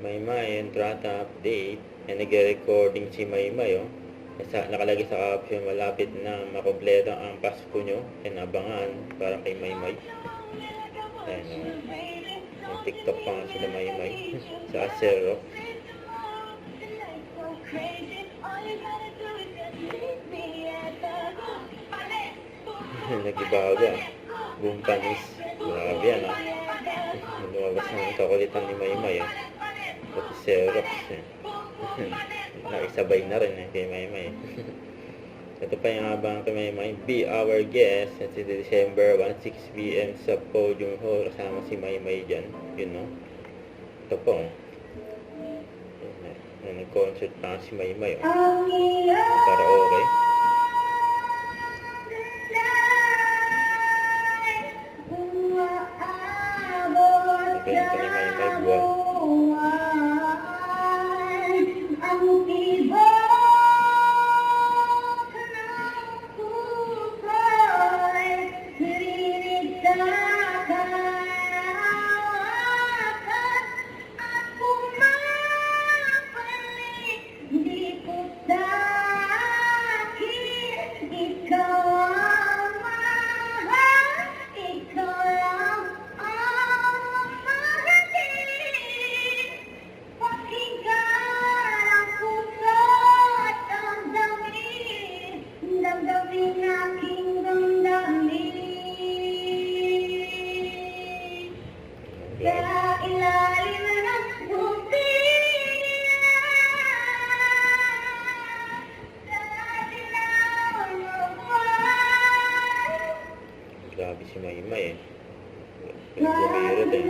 Maymay, entrata update. Ay nagre-recording si Maymay, oh. Nakalagay sa caption, malapit na makompleto ang Pasko nyo. Inabangan para kay Maymay. Ayan, oh. May TikTok pa nga sila Maymay. Sa Acero. Nagibago, ah. Buong panis. Grabe yan, ah. Lumabas ng kakulitan ni Maymay, ah. Pati Xerox, eh. Nakisabay na rin, eh, kay Maymay. Ito pa yung abang kay Maymay. Be our guest at December 1, 6 p.m. sa Podium Hall. Kasama si Maymay dyan. Yun, no? Ito po, oh. Nag-concert pa si Maymay, oh. Karaoke. Ibenta ni Maymay buwan. Grabe si Maymay, eh. Bumiro din.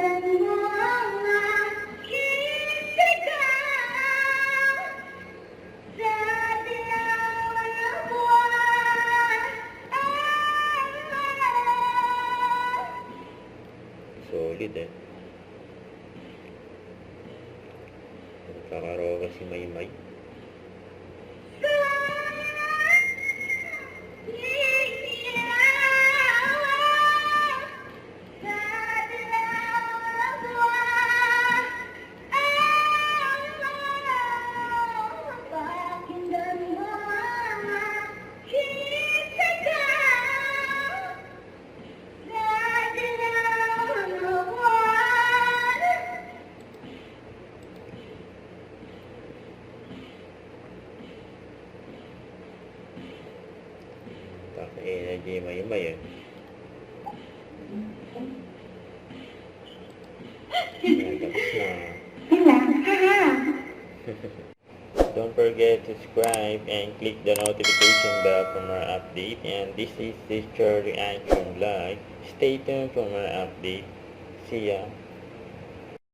Solid, eh. Kakaroga si Maymay. Energy Maymay, eh. Tapos na. Don't forget to subscribe and click the notification bell for more update. And this is Teacher Reaction Live. Stay tuned for more update. See ya.